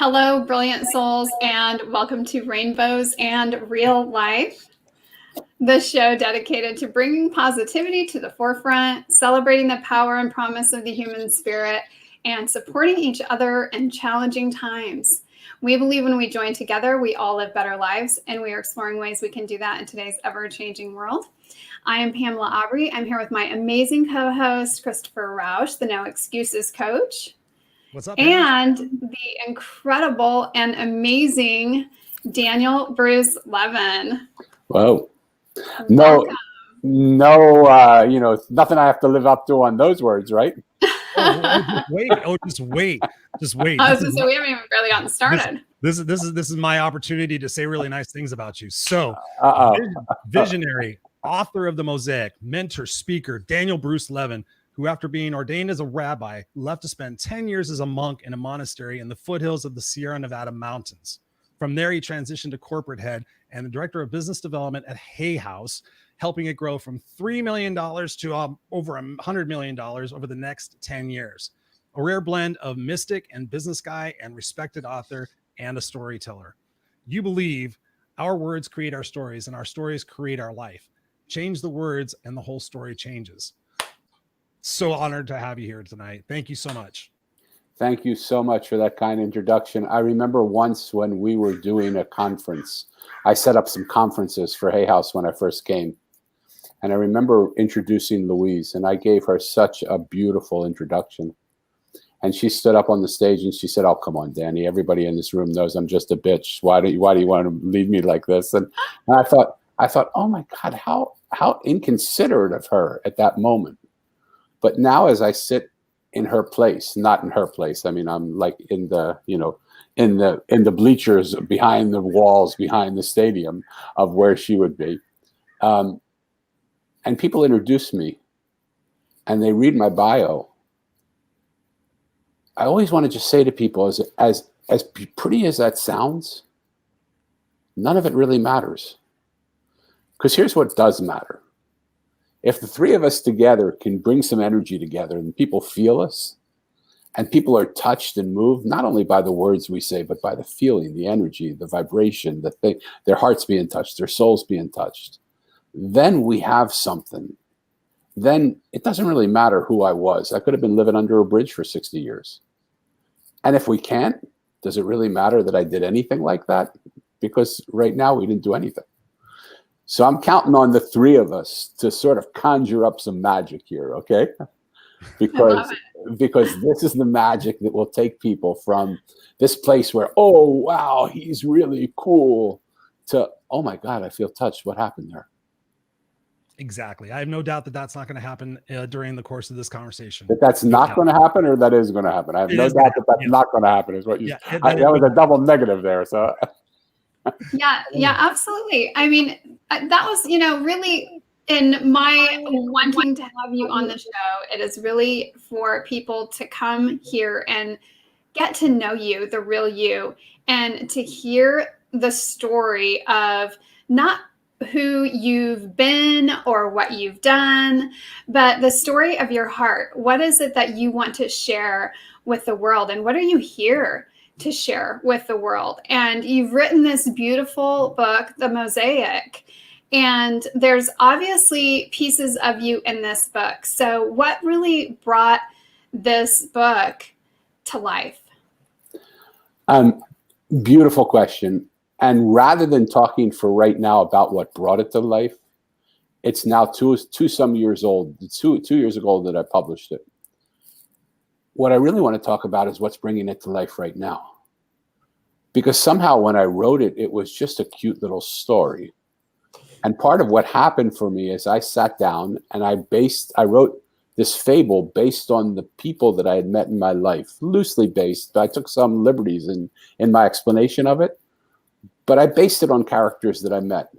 Hello, brilliant souls, and welcome to Rainbows and Real Life, the show dedicated to bringing positivity to the forefront, celebrating the power and promise of the human spirit, and supporting each other in challenging times. We believe when we join together, we all live better lives, and we are exploring ways we can do that in today's ever-changing world. I am Pamela Aubrey. I'm here with my amazing co-host, Christopher Rausch, the No Excuses Coach. What's up, and the incredible and amazing Daniel Bruce Levin. Whoa. Welcome. No, nothing I have to live up to on those words, right? Just wait. Just wait. I was going to say, we haven't even barely gotten started. This is my opportunity to say really nice things about you. So, visionary, author of the Mosaic, mentor, speaker, Daniel Bruce Levin, who after being ordained as a rabbi, left to spend 10 years as a monk in a monastery in the foothills of the Sierra Nevada mountains. From there, he transitioned to corporate head and the director of business development at Hay House, helping it grow from $3 million to over $100 million over the next 10 years. A rare blend of mystic and business guy and respected author and a storyteller. You believe our words create our stories and our stories create our life. Change the words and the whole story changes. So honored to have you here tonight. Thank you so much. Thank you so much for that kind introduction. I remember once when we were doing a conference, I set up some conferences for Hay House when I first came. And I remember introducing Louise, and I gave her such a beautiful introduction. And she stood up on the stage and she said, "Oh, come on, Danny. Everybody in this room knows I'm just a bitch. Why do you want to leave me like this?" And I thought, oh my God, how inconsiderate of her at that moment. But now as I sit in her place, not in her place, I mean, I'm like in the, in the bleachers behind the walls, behind the stadium of where she would be. And people introduce me and they read my bio. I always want to just say to people, as pretty as that sounds, none of it really matters. Because here's what does matter. If the three of us together can bring some energy together and people feel us and people are touched and moved, not only by the words we say, but by the feeling, the energy, the vibration, their hearts being touched, their souls being touched, then we have something. Then it doesn't really matter who I was. I could have been living under a bridge for 60 years. And if we can't, does it really matter that I did anything like that? Because right now we didn't do anything. So I'm counting on the three of us to sort of conjure up some magic here, okay? Because this is the magic that will take people from this place where, oh, wow, he's really cool, to, oh my God, I feel touched. What happened there? Exactly. I have no doubt that that's not going to happen during the course of this conversation. That that's not going to happen, or that is going to happen? I have no doubt that that's not going to happen, is what you said. That was a double negative there, so... Yeah, absolutely. I mean, that was, really in my wanting to have you on the show. It is really for people to come here and get to know you, the real you, and to hear the story of not who you've been or what you've done, but the story of your heart. What is it that you want to share with the world, and what are you here to share with the world? And you've written this beautiful book, The Mosaic, and there's obviously pieces of you in this book. So what really brought this book to life? Beautiful question. And rather than talking for right now about what brought it to life, it's now two years old, two years ago that I published it. What I really want to talk about is what's bringing it to life right now. Because somehow when I wrote it, it was just a cute little story. And part of what happened for me is I sat down and I wrote this fable based on the people that I had met in my life, loosely based. But I took some liberties in my explanation of it, but I based it on characters that I met.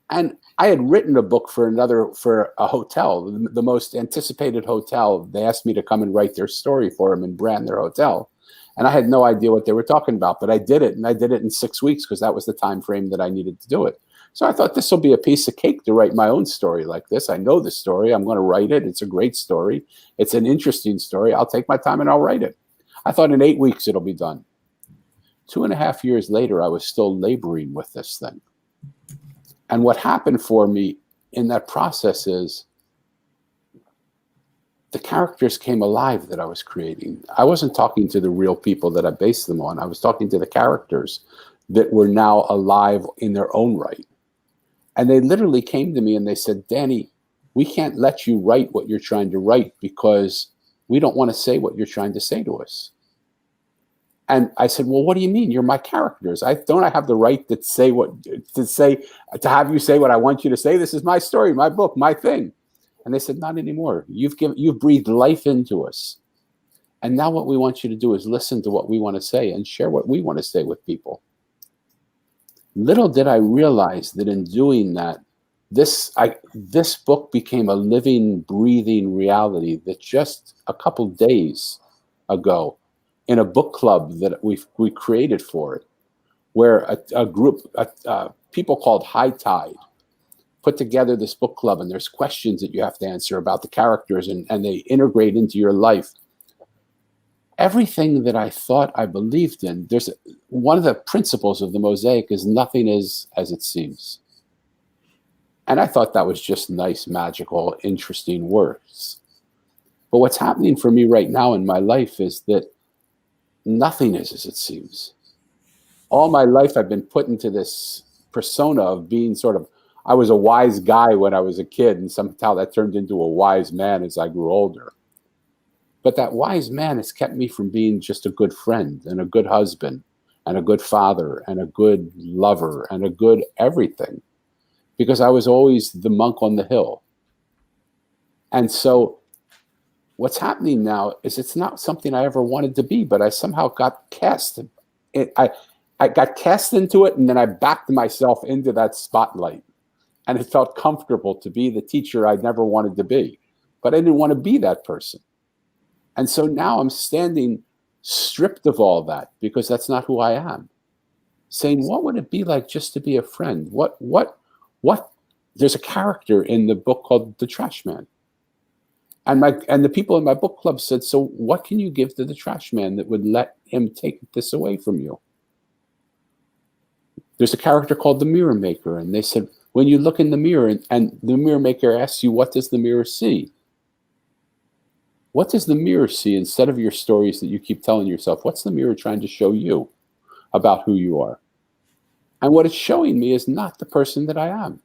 And I had written a book for a hotel, the most anticipated hotel. They asked me to come and write their story for them and brand their hotel. And I had no idea what they were talking about, but I did it. And I did it in 6 weeks because that was the time frame that I needed to do it. So I thought this will be a piece of cake to write my own story like this. I know the story. I'm going to write it. It's a great story. It's an interesting story. I'll take my time and I'll write it. I thought in 8 weeks it'll be done. 2.5 years later, I was still laboring with this thing. And what happened for me in that process is the characters came alive that I was creating. I wasn't talking to the real people that I based them on. I was talking to the characters that were now alive in their own right. And they literally came to me and they said, Danny, we can't let you write what you're trying to write because we don't want to say what you're trying to say to us. And I said, well, what do you mean? You're my characters. I have the right to have you say what I want you to say. This is my story, my book, my thing. And they said, not anymore. You've breathed life into us. And now what we want you to do is listen to what we want to say and share what we want to say with people. Little did I realize that in doing that, this book became a living, breathing reality that just a couple days ago, in a book club that we created for it, where a group, people called High Tide, put together this book club, and there's questions that you have to answer about the characters, and they integrate into your life. Everything that I thought I believed in, there's one of the principles of the Mosaic is nothing is as it seems. And I thought that was just nice, magical, interesting words. But what's happening for me right now in my life is that nothing is as it seems. All my life I've been put into this persona of being I was a wise guy when I was a kid, and somehow that turned into a wise man as I grew older. But that wise man has kept me from being just a good friend and a good husband and a good father and a good lover and a good everything, because I was always the monk on the hill. And so what's happening now is it's not something I ever wanted to be, but I somehow got cast. I got cast into it, and then I backed myself into that spotlight. And it felt comfortable to be the teacher I never wanted to be. But I didn't want to be that person. And so now I'm standing stripped of all that, because that's not who I am. Saying, what would it be like just to be a friend? What? There's a character in the book called The Trash Man. And the people in my book club said, so what can you give to the trash man that would let him take this away from you? There's a character called the Mirror Maker. And they said, when you look in the mirror and the mirror maker asks you, what does the mirror see? What does the mirror see instead of your stories that you keep telling yourself? What's the mirror trying to show you about who you are? And what it's showing me is not the person that I am.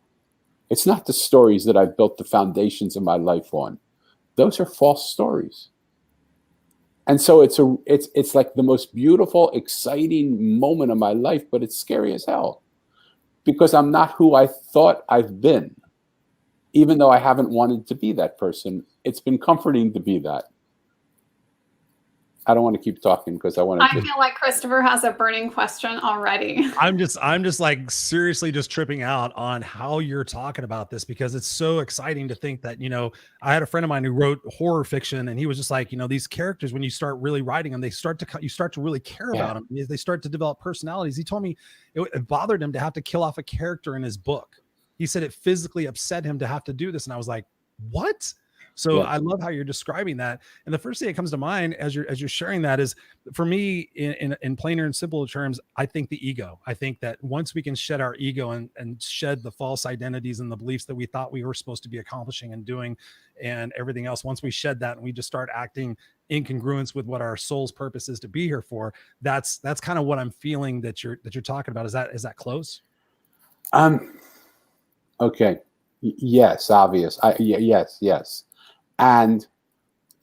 It's not the stories that I've built the foundations of my life on. Those are false stories. And so it's like the most beautiful, exciting moment of my life, but it's scary as hell, because I'm not who I thought I've been. Even though I haven't wanted to be that person, it's been comforting to be that. I don't want to keep talking because I feel like Christopher has a burning question already. I'm just like seriously just tripping out on how you're talking about this, because it's so exciting to think that, I had a friend of mine who wrote horror fiction, and he was just like, these characters, when you start really writing them, you start to really care about them. They start to develop personalities. He told me it bothered him to have to kill off a character in his book. He said it physically upset him to have to do this. And I was like, what? So I love how you're describing that. And the first thing that comes to mind as you're sharing that is, for me, in plainer and simpler terms, I think the ego. I think that once we can shed our ego and shed the false identities and the beliefs that we thought we were supposed to be accomplishing and doing and everything else, once we shed that and we just start acting in congruence with what our soul's purpose is to be here for, that's kind of what I'm feeling that you're talking about. Is that close? Okay. Yes, obvious. Yes. And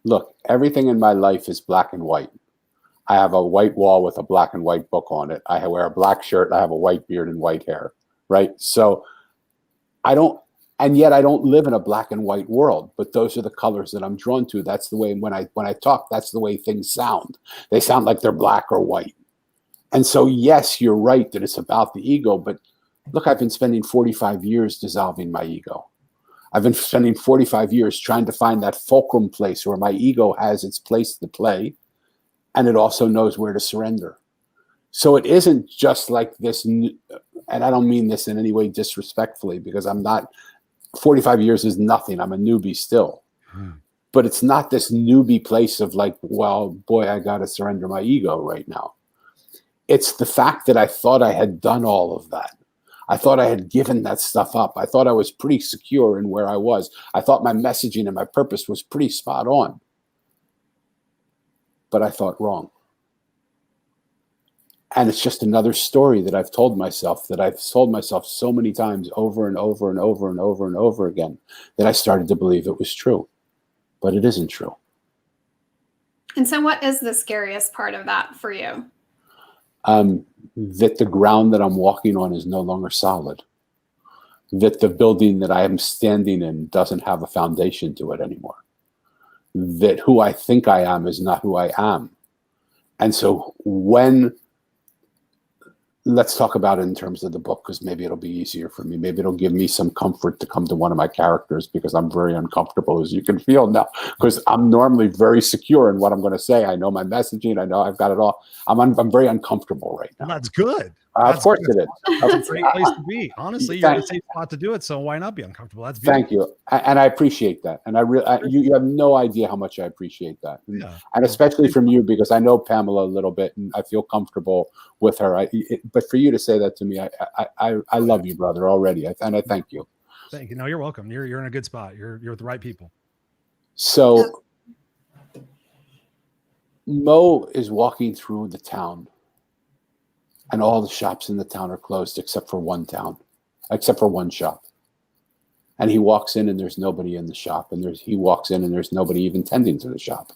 look, everything in my life is black and white. I have a white wall with a black and white book on it. I wear a black shirt. I have a white beard and white hair, right? So I don't live in a black and white world, but those are the colors that I'm drawn to. That's the way, when I talk, that's the way things sound. They sound like they're black or white. And so, yes, you're right that it's about the ego, but look, I've been spending 45 years dissolving my ego. I've been spending 45 years trying to find that fulcrum place where my ego has its place to play, and it also knows where to surrender. So it isn't just like this, and I don't mean this in any way disrespectfully, because 45 years is nothing. I'm a newbie still. But it's not this newbie place of like, well, boy, I got to surrender my ego right now. it's the fact that I thought I had done all of that. I thought I had given that stuff up. I thought I was pretty secure in where I was. I thought my messaging and my purpose was pretty spot on. But I thought wrong. And it's just another story that I've told myself, so many times over and over and over and over and over again, that I started to believe it was true. But it isn't true. And so what is the scariest part of that for you? That the ground that I'm walking on is no longer solid. That the building that I am standing in doesn't have a foundation to it anymore. That who I think I am is not who I am. And so let's talk about it in terms of the book, because maybe it'll be easier for me. Maybe it'll give me some comfort to come to one of my characters, because I'm very uncomfortable, as you can feel now, because I'm normally very secure in what I'm going to say. I know my messaging. I know I've got it all. I'm very uncomfortable right now. Well, that's good. Of course it is. That's a great place to be. Honestly, you're in a safe spot to do it. So why not be uncomfortable? That's beautiful. Thank you. And I appreciate that. And you have no idea how much I appreciate that. Yeah. And especially from you, because I know Pamela a little bit and I feel comfortable with her. But for you to say that to me, I love you, brother, already. And I thank you. Thank you. No, you're welcome. You're in a good spot. You're with the right people. So Mo is walking through the town, and all the shops in the town are closed except for one shop. And he walks in and there's nobody in the shop. And he walks in and there's nobody even tending to the shop.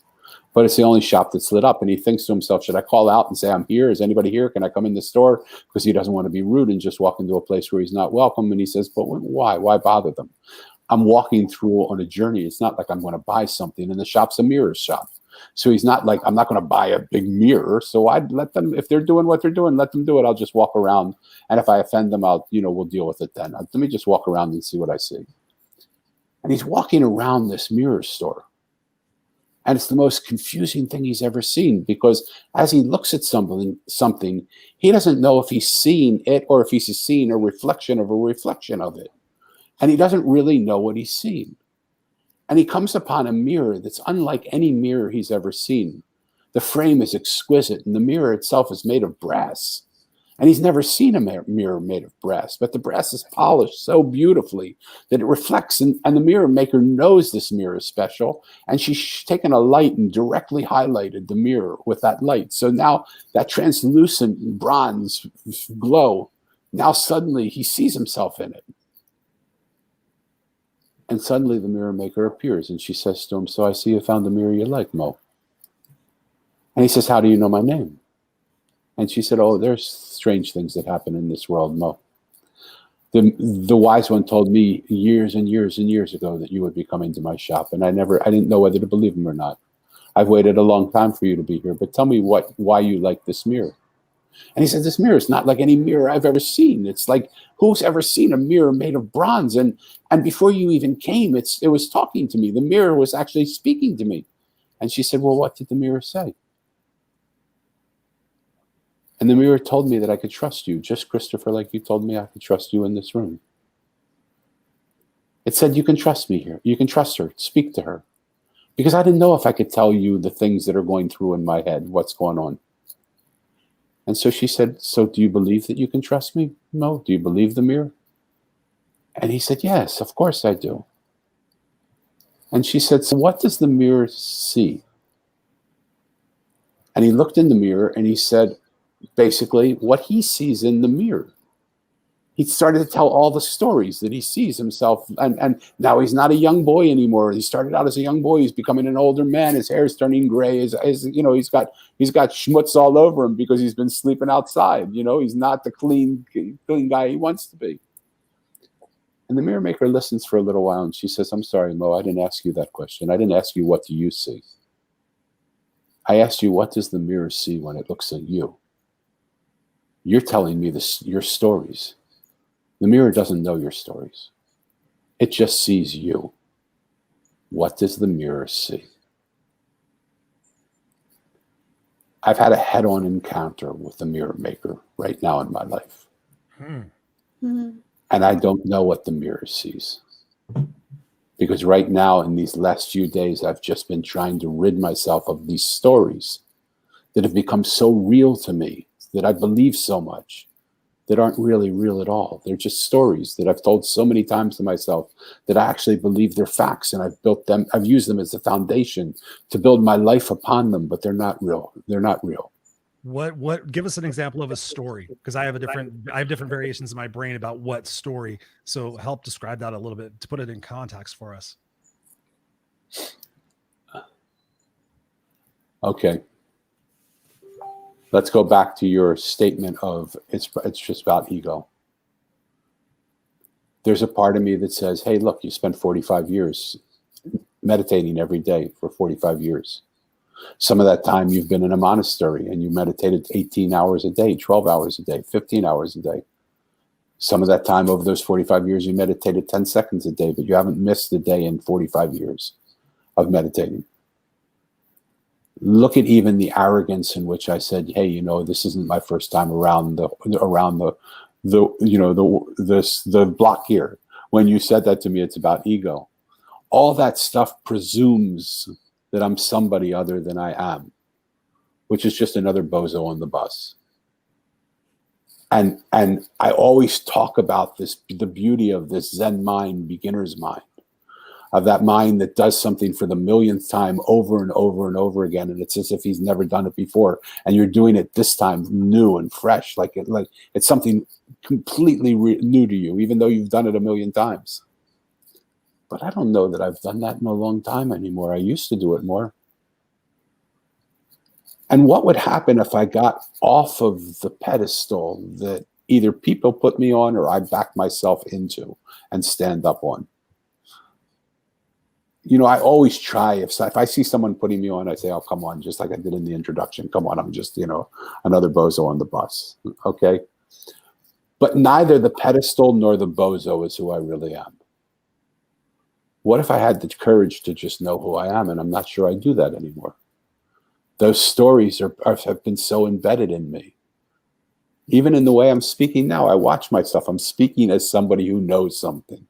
But it's the only shop that's lit up. And he thinks to himself, should I call out and say, I'm here? Is anybody here? Can I come in the store? Because he doesn't want to be rude and just walk into a place where he's not welcome. And he says, but why? Why bother them? I'm walking through on a journey. It's not like I'm going to buy something. And the shop's a mirror shop. So he's not like, I'm not going to buy a big mirror. So I'd let them, if they're doing what they're doing, let them do it. I'll just walk around. And if I offend them, we'll deal with it then. Let me just walk around and see what I see. And he's walking around this mirror store. And it's the most confusing thing he's ever seen, because as he looks at something, he doesn't know if he's seeing it or if he's seeing a reflection of it. And he doesn't really know what he's seeing. And he comes upon a mirror that's unlike any mirror he's ever seen. The frame is exquisite, and the mirror itself is made of brass. And he's never seen a mirror made of brass, but the brass is polished so beautifully that it reflects, and the mirror maker knows this mirror is special, and she's taken a light and directly highlighted the mirror with that light. So now that translucent bronze glow, now suddenly he sees himself in it. And suddenly the mirror maker appears, and she says to him, so I see you found a mirror you like, Mo. And he says, how do you know my name? And she said, oh, there's strange things that happen in this world, Mo. The wise one told me years and years and years ago that you would be coming to my shop, and I didn't know whether to believe him or not. I've waited a long time for you to be here, but tell me why you like this mirror. And he said, this mirror is not like any mirror I've ever seen. It's like, who's ever seen a mirror made of bronze? And before you even came, it was talking to me. The mirror was actually speaking to me. And she said, well, what did the mirror say? And the mirror told me that I could trust you, just Christopher, like you told me I could trust you in this room. It said, you can trust me here. You can trust her. Speak to her. Because I didn't know if I could tell you the things that are going through in my head, what's going on. And so she said, so do you believe that you can trust me, Mo? Do you believe the mirror? And he said, yes, of course I do. And she said, so what does the mirror see? And he looked in the mirror and he said, basically, what he sees in the mirror. He started to tell all the stories that he sees himself. And now he's not a young boy anymore. He started out as a young boy. He's becoming an older man. His hair is turning gray. He's got schmutz all over him because he's been sleeping outside. He's not the clean guy he wants to be. And the mirror maker listens for a little while, and she says, I'm sorry, Mo, I didn't ask you that question. I didn't ask you what do you see. I asked you, what does the mirror see when it looks at you? You're telling me your stories. The mirror doesn't know your stories. It just sees you. What does the mirror see? I've had a head-on encounter with the mirror maker right now in my life. Mm-hmm. And I don't know what the mirror sees. Because right now, in these last few days, I've just been trying to rid myself of these stories that have become so real to me that I believe so much that aren't really real at all. They're just stories that I've told so many times to myself that I actually believe they're facts, and I've used them as the foundation to build my life upon them, but they're not real. They're not real. What give us an example of a story, because I have different variations in my brain about what story. So help describe that a little bit to put it in context for us. Okay. Let's go back to your statement of it's just about ego. There's a part of me that says, hey, look, you spent 45 years meditating every day for 45 years. Some of that time you've been in a monastery and you meditated 18 hours a day, 12 hours a day, 15 hours a day. Some of that time over those 45 years, you meditated 10 seconds a day, but you haven't missed a day in 45 years of meditating. Look at even the arrogance in which I said, hey, you know, this isn't my first time around the block here. When you said that to me, it's about ego. All that stuff presumes that I'm somebody other than I am, which is just another bozo on the bus. And I always talk about this, the beauty of this Zen mind, beginner's mind, of that mind that does something for the millionth time over and over and over again. And it's as if he's never done it before. And you're doing it this time new and fresh, like it's something completely new to you, even though you've done it a million times. But I don't know that I've done that in a long time anymore. I used to do it more. And what would happen if I got off of the pedestal that either people put me on or I back myself into and stand up on? You know, I always try, if I see someone putting me on, I say, oh, come on, just like I did in the introduction. Come on, I'm just, you know, another bozo on the bus, okay? But neither the pedestal nor the bozo is who I really am. What if I had the courage to just know who I am? And I'm not sure I do that anymore. Those stories have been so embedded in me. Even in the way I'm speaking now, I watch myself. I'm speaking as somebody who knows something.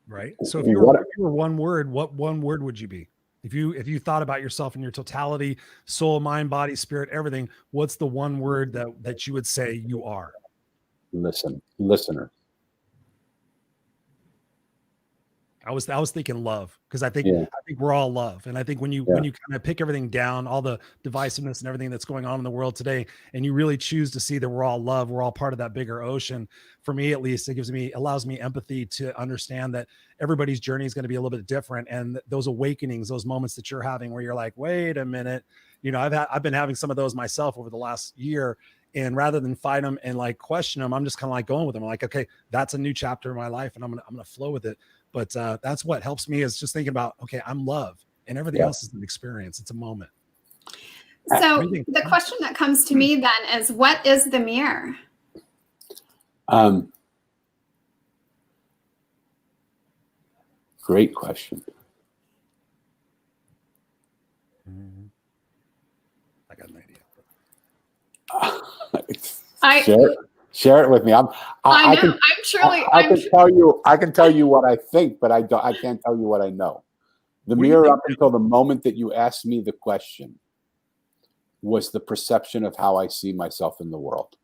Right. So if you were one word, what one word would you be? If you thought about yourself in your totality, soul, mind, body, spirit, everything, what's the one word that you would say you are? Listener. I was thinking love, because I think we're all love. And I think when you kind of pick everything down, all the divisiveness and everything that's going on in the world today, and you really choose to see that we're all love, we're all part of that bigger ocean. For me, at least, allows me empathy to understand that everybody's journey is going to be a little bit different. And those awakenings, those moments that you're having where you're like, wait a minute, you know, I've been having some of those myself over the last year. And rather than fight them and like question them, I'm just kind of like going with them. I'm like, okay, that's a new chapter in my life, and I'm gonna flow with it. But that's what helps me, is just thinking about, okay, I'm love, and everything else is an experience. It's a moment. So the question that comes to me then is, what is the mirror? Great question. I got an idea. Share it with me. I can tell you what I think, but I can't tell you what I know. The mirror, up until the moment that you asked me the question, was the perception of how I see myself in the world.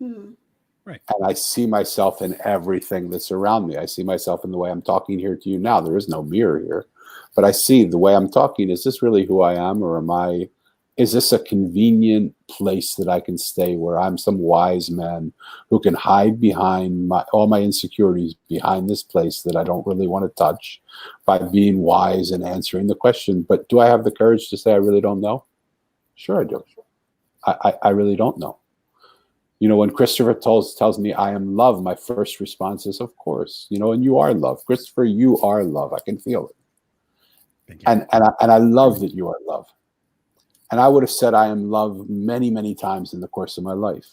Right. And I see myself in everything that's around me. I see myself in the way I'm talking here to you now. There is no mirror here, but I see the way I'm talking. Is this really who I am, or is this a convenient place that I can stay where I'm some wise man who can hide behind all my insecurities behind this place that I don't really want to touch by being wise and answering the question? But do I have the courage to say I really don't know? Sure I do. I really don't know. You know, when Christopher tells me I am love, my first response is, of course, you know, and you are love. Christopher, you are love. I can feel it. Thank you. And I love that you are love. And I would have said I am love many, many times in the course of my life.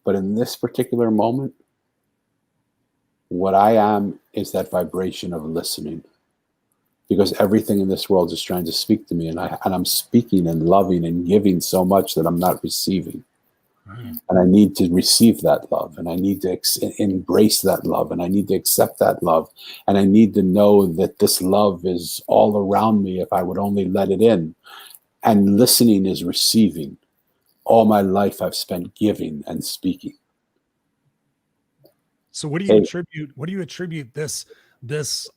But in this particular moment, what I am is that vibration of listening. Because everything in this world is trying to speak to me. And I'm speaking and loving and giving so much that I'm not receiving. And I need to receive that love. And I need to embrace that love. And I need to accept that love. And I need to know that this love is all around me if I would only let it in. And listening is receiving. All my life I've spent giving and speaking. So what do you attribute this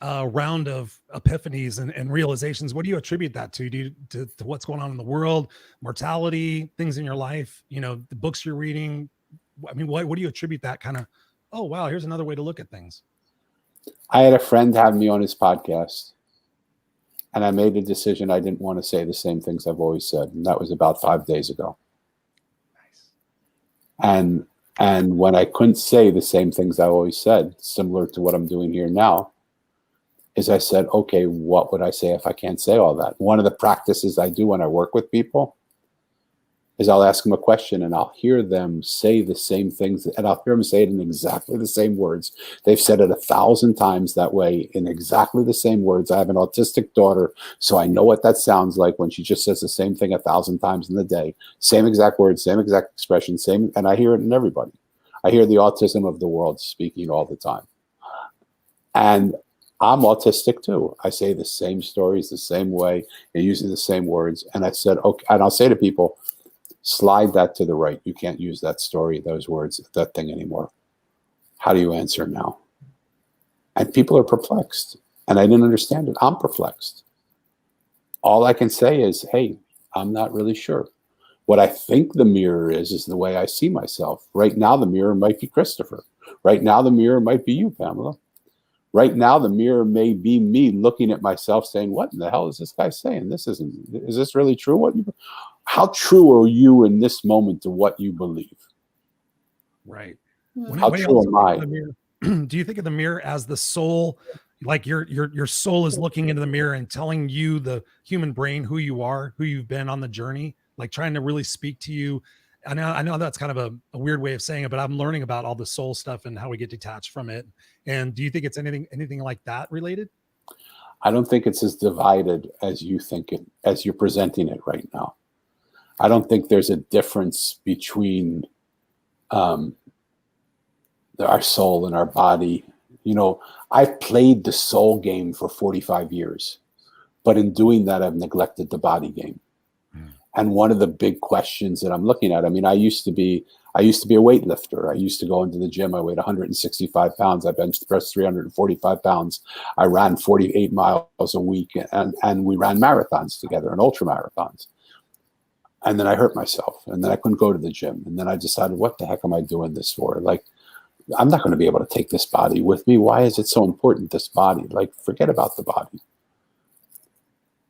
round of epiphanies and realizations? What do you attribute that to? To what's going on in the world, mortality, things in your life, the books you're reading? I mean, what do you attribute that kind of, oh, wow, here's another way to look at things? I had a friend have me on his podcast, and I made a decision I didn't want to say the same things I've always said. And that was about 5 days ago. Nice. And when I couldn't say the same things I always said, similar to what I'm doing here now, is I said, okay, what would I say if I can't say all that? One of the practices I do when I work with people is I'll ask them a question and I'll hear them say the same things, and I'll hear them say it in exactly the same words. They've said it 1,000 times that way in exactly the same words. I have an autistic daughter, so I know what that sounds like when she just says the same thing 1,000 times in the day. Same exact words, same exact expression, and I hear it in everybody. I hear the autism of the world speaking all the time. And I'm autistic too. I say the same stories the same way and using the same words. And I said, okay, and I'll say to people, slide that to the right. You can't use that story, those words, that thing anymore. How do you answer now? And people are perplexed. And I didn't understand it. I'm perplexed. All I can say is, hey, I'm not really sure. What I think the mirror is the way I see myself. Right now, the mirror might be Christopher. Right now, the mirror might be you, Pamela. Right now, the mirror may be me looking at myself saying, what in the hell is this guy saying? Is this really true? How true are you in this moment to what you believe? Right. How true am I? Do you think of the mirror as the soul? Like your soul is looking into the mirror and telling you, the human brain, who you are, who you've been on the journey, like trying to really speak to you. I know that's kind of a weird way of saying it, but I'm learning about all the soul stuff and how we get detached from it. And do you think it's anything like that related? I don't think it's as divided as you think it, as you're presenting it right now. I don't think there's a difference between our soul and our body. I've played the soul game for 45 years, but in doing that, I've neglected the body game. And one of the big questions that I'm looking at, I used to be a weightlifter. I used to go into the gym. I weighed 165 pounds. I bench pressed 345 pounds. I ran 48 miles a week, and we ran marathons together and ultra marathons. And then I hurt myself, and then I couldn't go to the gym. And then I decided, what the heck am I doing this for? Like, I'm not going to be able to take this body with me. Why is it so important, this body? Like, forget about the body.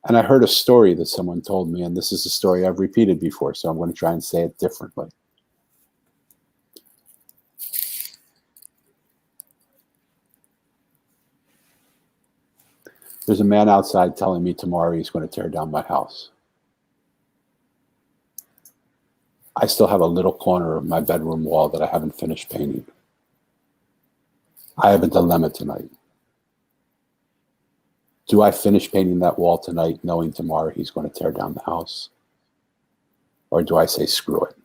And I heard a story that someone told me, and this is a story I've repeated before, so I'm going to try and say it differently. There's a man outside telling me tomorrow he's going to tear down my house. I still have a little corner of my bedroom wall that I haven't finished painting. I have a dilemma tonight. Do I finish painting that wall tonight knowing tomorrow he's going to tear down the house? Or do I say screw it?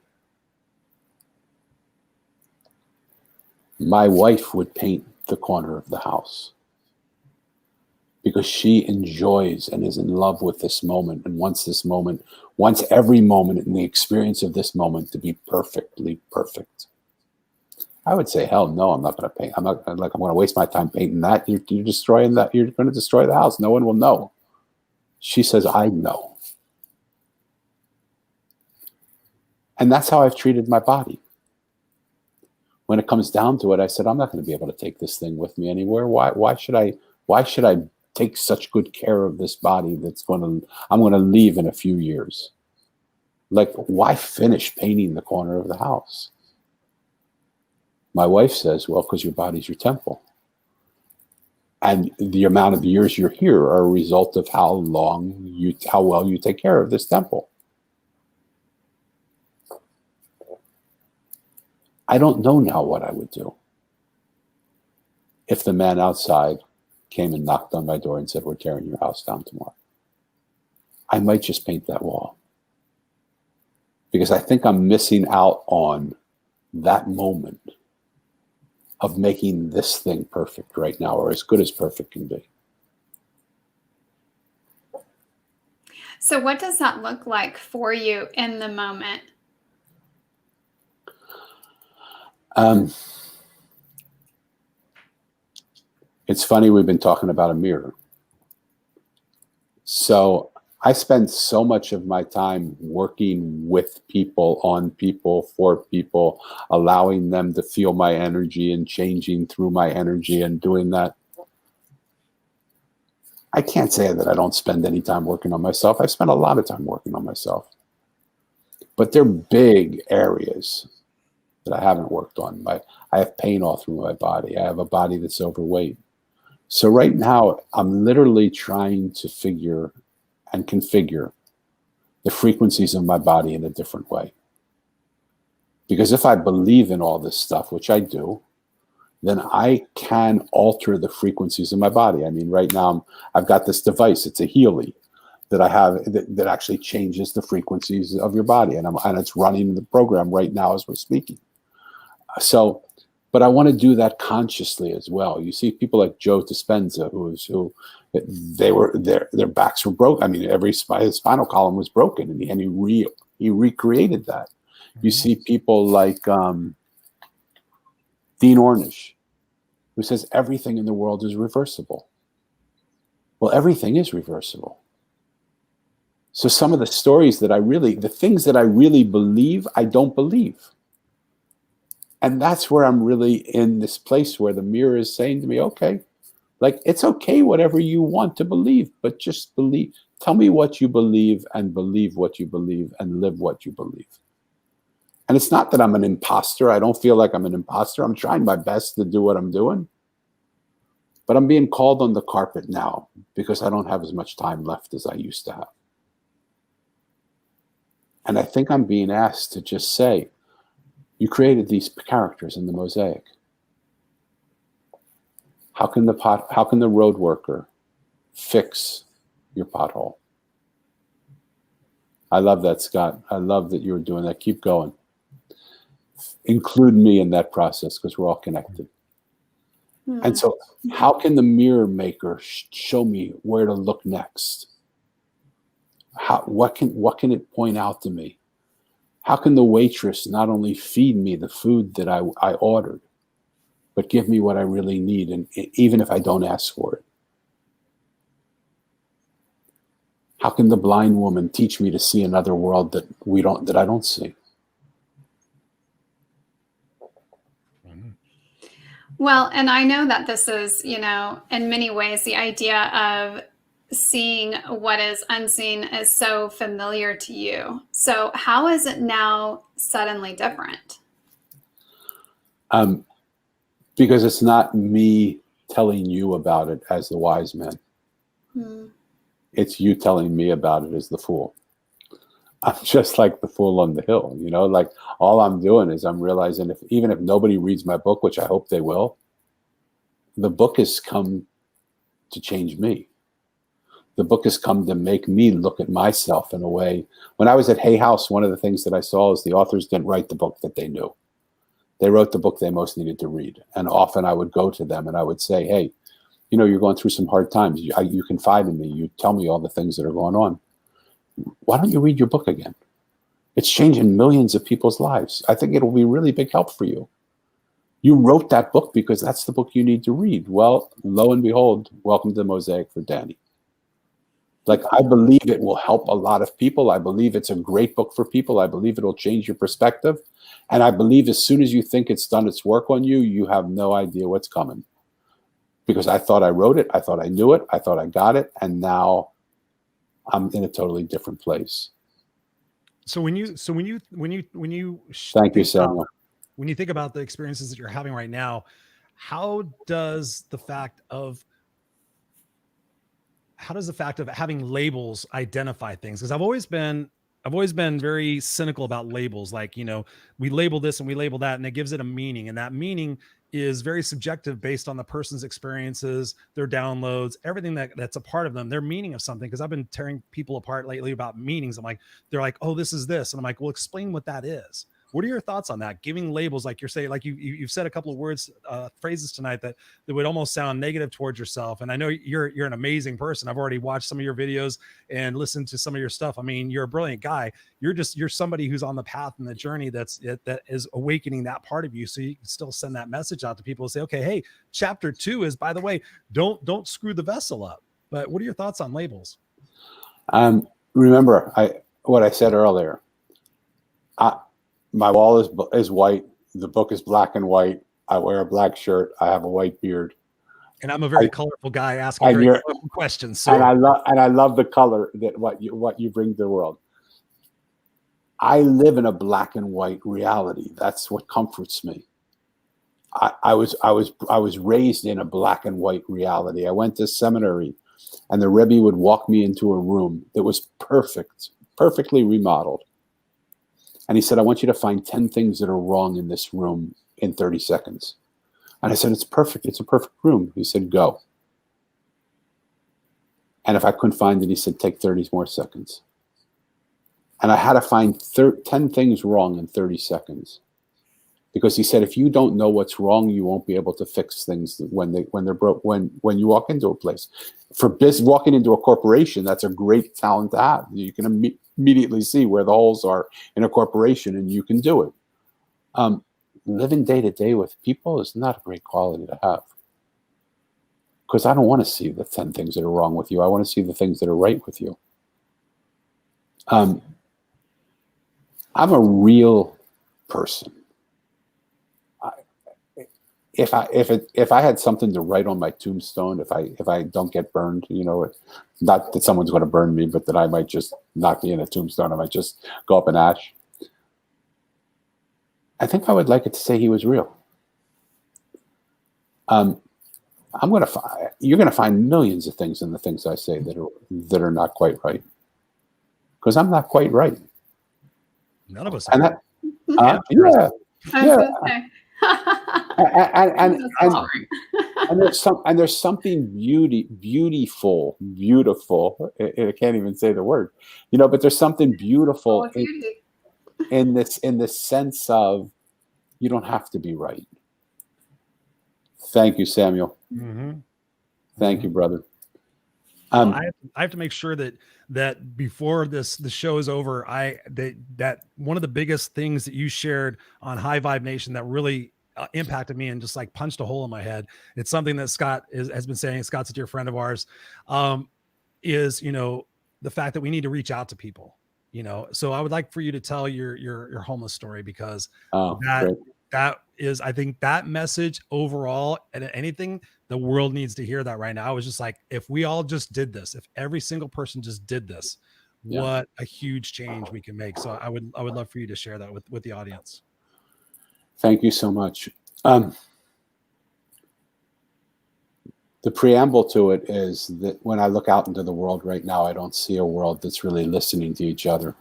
My wife would paint the corner of the house because she enjoys and is in love with this moment and wants every moment in the experience of this moment to be perfectly perfect. I would say, hell no, I'm not going to paint. I'm going to waste my time painting that. You're destroying that. You're going to destroy the house. No one will know. She says, I know. And that's how I've treated my body. When it comes down to it, I said, I'm not going to be able to take this thing with me anywhere. Why should I take such good care of this body I'm going to leave in a few years? Like, why finish painting the corner of the house? My wife says, well, because your body's your temple. And the amount of years you're here are a result of how well you take care of this temple. I don't know now what I would do if the man outside came and knocked on my door and said, we're tearing your house down tomorrow. I might just paint that wall because I think I'm missing out on that moment of making this thing perfect right now, or as good as perfect can be. So what does that look like for you in the moment? It's funny, we've been talking about a mirror. So I spend so much of my time working with people, on people, for people, allowing them to feel my energy and changing through my energy and doing that. I can't say that I don't spend any time working on myself. I spend a lot of time working on myself. But they're big areas that I haven't worked on. I have pain all through my body. I have a body that's overweight. So right now, I'm literally trying to figure and configure the frequencies of my body in a different way. Because if I believe in all this stuff, which I do, then I can alter the frequencies of my body. I mean, right now, I've got this device. It's a Healy that I have that actually changes the frequencies of your body. And it's running the program right now as we're speaking. So, but I want to do that consciously as well. You see people like Joe Dispenza, their backs were broken. I mean, his spinal column was broken, and he recreated that. You see people like Dean Ornish, who says everything in the world is reversible. Well, everything is reversible. So some of the things that I really believe, I don't believe. And that's where I'm really in this place where the mirror is saying to me, okay, like, it's okay, whatever you want to believe, but just believe. Tell me what you believe and believe what you believe and live what you believe. And it's not that I'm an imposter. I don't feel like I'm an imposter. I'm trying my best to do what I'm doing. But I'm being called on the carpet now because I don't have as much time left as I used to have. And I think I'm being asked to just say, you created these characters in the Mosaic. How can the road worker fix your pothole? I love that, Scott. I love that you were doing that. Keep going. Include me in that process because we're all connected. Mm-hmm. And so how can the mirror maker show me where to look next? What can it point out to me? How can the waitress not only feed me the food that I ordered, but give me what I really need, and even if I don't ask for it? How can the blind woman teach me to see another world that I don't see? Well, and I know that this is, in many ways, the idea of seeing what is unseen is so familiar to you. So how is it now suddenly different? Because it's not me telling you about it as the wise man. It's you telling me about it as the fool. I'm just like the fool on the hill, like all I'm doing is I'm realizing even if nobody reads my book, which I hope they will, the book has come to change me. The book has come to make me look at myself in a way. When I was at Hay House, one of the things that I saw is the authors didn't write the book that they knew. They wrote the book they most needed to read. And often I would go to them and I would say, hey, you're going through some hard times. You confide in me. You tell me all the things that are going on. Why don't you read your book again? It's changing millions of people's lives. I think it'll be really big help for you. You wrote that book because that's the book you need to read. Well, lo and behold, welcome to the Mosaic for Danny. Like, I believe it will help a lot of people. I believe it's a great book for people. I believe it'll change your perspective. And I believe as soon as you think it's done its work on you, you have no idea what's coming. Because I thought I wrote it. I thought I knew it. I thought I got it. And now I'm in a totally different place. So when you thank you, Samuel. When you think about the experiences that you're having right now, how does the fact of having labels identify things? Because I've always been very cynical about labels. Like, we label this and we label that, and it gives it a meaning. And that meaning is very subjective based on the person's experiences, their downloads, everything that's a part of them, their meaning of something. Because I've been tearing people apart lately about meanings. They're like, oh, this is this. And I'm like, well, explain what that is. What are your thoughts on that? Giving labels, like you're saying, like you've said a couple of words, phrases tonight that would almost sound negative towards yourself. And I know you're an amazing person. I've already watched some of your videos and listened to some of your stuff. I mean, you're a brilliant guy. You're somebody who's on the path and the journey that is awakening that part of you. So you can still send that message out to people and say, okay, hey, chapter 2 is, by the way, don't screw the vessel up. But what are your thoughts on labels? Remember what I said earlier. My wall is white. The book is black and white. I wear a black shirt. I have a white beard. And I'm a very colorful guy asking very colorful questions. So. And I love the color that what you bring to the world. I live in a black and white reality. That's what comforts me. I was raised in a black and white reality. I went to seminary, and the Rebbe would walk me into a room that was perfectly remodeled. And he said, I want you to find 10 things that are wrong in this room in 30 seconds. And I said, it's perfect. It's a perfect room. He said, go. And if I couldn't find it, he said, take 30 more seconds. And I had to find 10 things wrong in 30 seconds. Because he said, if you don't know what's wrong, you won't be able to fix things when they're broke, when you walk into a place. For walking into a corporation, that's a great talent to have. You can immediately see where the holes are in a corporation, and you can do it. Living day to day with people is not a great quality to have. Because I don't want to see the 10 things that are wrong with you. I want to see the things that are right with you. I'm a real person. If I had something to write on my tombstone, if I don't get burned, not that someone's going to burn me, but that I might just not be in a tombstone, I might just go up in ash. I think I would like it to say he was real. You're going to find millions of things in the things I say that are not quite right, because I'm not quite right. None of us are. And and there's something beautiful. I can't even say the word, but there's something beautiful in this sense of you don't have to be right. Thank you, Samuel. Mm-hmm. Thank you, brother. I have to make sure that before the show is over, that one of the biggest things that you shared on High Vibe Nation that really impacted me and just like punched a hole in my head. It's something that Scott has been saying. Scott's a dear friend of ours. Is the fact that we need to reach out to people. So I would like for you to tell your homeless story, because that is, I think that message overall, and anything, the world needs to hear that right now. I was just like, if we all just did this, if every single person just did this, what a huge change we can make. So I would love for you to share that with the audience. Thank you so much. The preamble to it is that when I look out into the world right now, I don't see a world that's really listening to each other.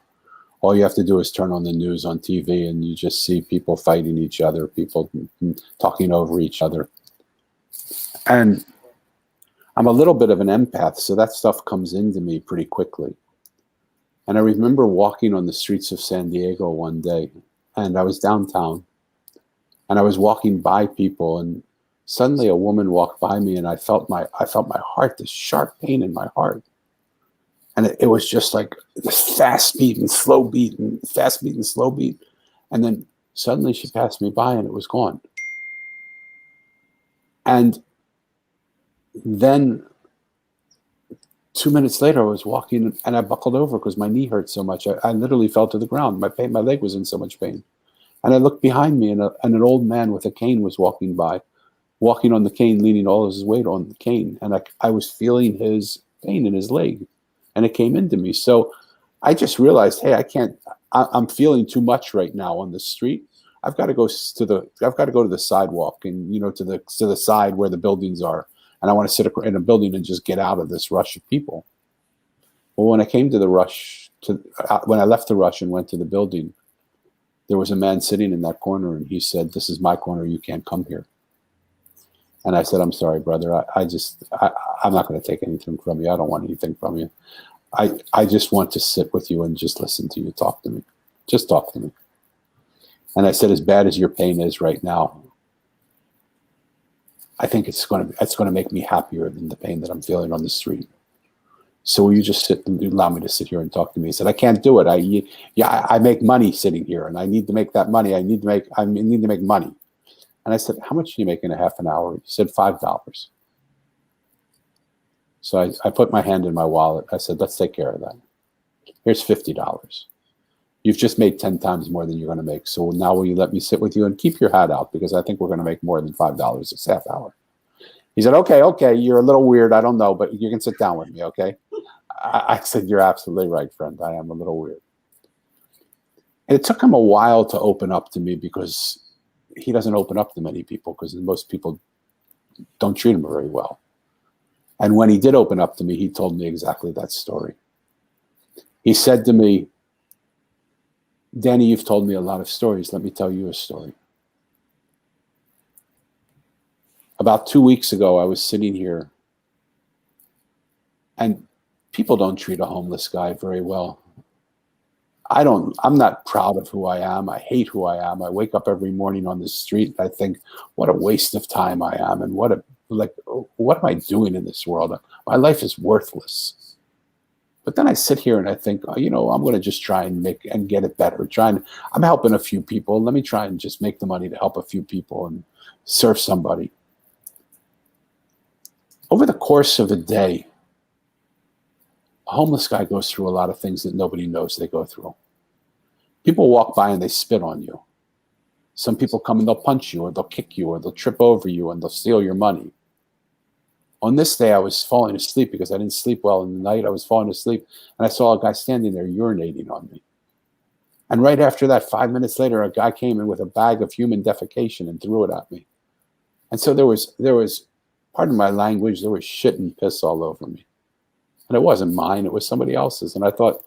All you have to do is turn on the news on TV, and you just see people fighting each other, people talking over each other. And I'm a little bit of an empath, so that stuff comes into me pretty quickly. And I remember walking on the streets of San Diego one day, and I was downtown, and I was walking by people, and suddenly a woman walked by me, and I felt my heart, this sharp pain in my heart. And it was just like this fast beat and slow beat and fast beat and slow beat. And then suddenly she passed me by and it was gone. And then 2 minutes later, I was walking and I buckled over because my knee hurt so much. I literally fell to the ground. My leg was in so much pain. And I looked behind me, and an old man with a cane was walking by, walking on the cane, leaning all of his weight on the cane. And I was feeling his pain in his leg, and it came into me. So I just realized, hey, I'm feeling too much right now on the street. I've got to go to the sidewalk and, to the side where the buildings are. And I want to sit in a building and just get out of this rush of people. Well, when I came to the rush, when I left the rush and went to the building, there was a man sitting in that corner, and he said, "This is my corner. You can't come here." And I said, "I'm sorry, brother. I'm not going to take anything from you. I don't want anything from you. I just want to sit with you and just listen to you talk to me. Just talk to me." And I said, as bad as your pain is right now, I think it's going to make me happier than the pain that I'm feeling on the street. So will you just sit and allow me to sit here and talk to me? He said, I can't do it. I make money sitting here, and I need to make that money. I need to make money. And I said, how much do you make in a half an hour? He said, $5. So I put my hand in my wallet. I said, let's take care of that. Here's $50. You've just made 10 times more than you're going to make. So now will you let me sit with you and keep your hat out, because I think we're going to make more than $5 this half hour. He said, okay, you're a little weird. I don't know, but you can sit down with me, okay? I said, you're absolutely right, friend. I am a little weird. And it took him a while to open up to me, because he doesn't open up to many people, because most people don't treat him very well. And when he did open up to me, he told me exactly that story. He said to me, Danny, you've told me a lot of stories. Let me tell you a story. About 2 weeks ago, I was sitting here, and people don't treat a homeless guy very well. I'm not proud of who I am. I hate who I am. I wake up every morning on the street and I think, what a waste of time I am, and what am I doing in this world? My life is worthless. But then I sit here and I think, I'm going to just try and get it better. I'm helping a few people. Let me try and just make the money to help a few people and serve somebody. Over the course of a day, a homeless guy goes through a lot of things that nobody knows they go through. People walk by and they spit on you. Some people come and they'll punch you, or they'll kick you, or they'll trip over you, and they'll steal your money. On this day, I was falling asleep because I didn't sleep well in the night. I was falling asleep, and I saw a guy standing there urinating on me. And right after that, 5 minutes later, a guy came in with a bag of human defecation and threw it at me. And so there was, pardon my language, there was shit and piss all over me. And it wasn't mine, it was somebody else's. And I thought,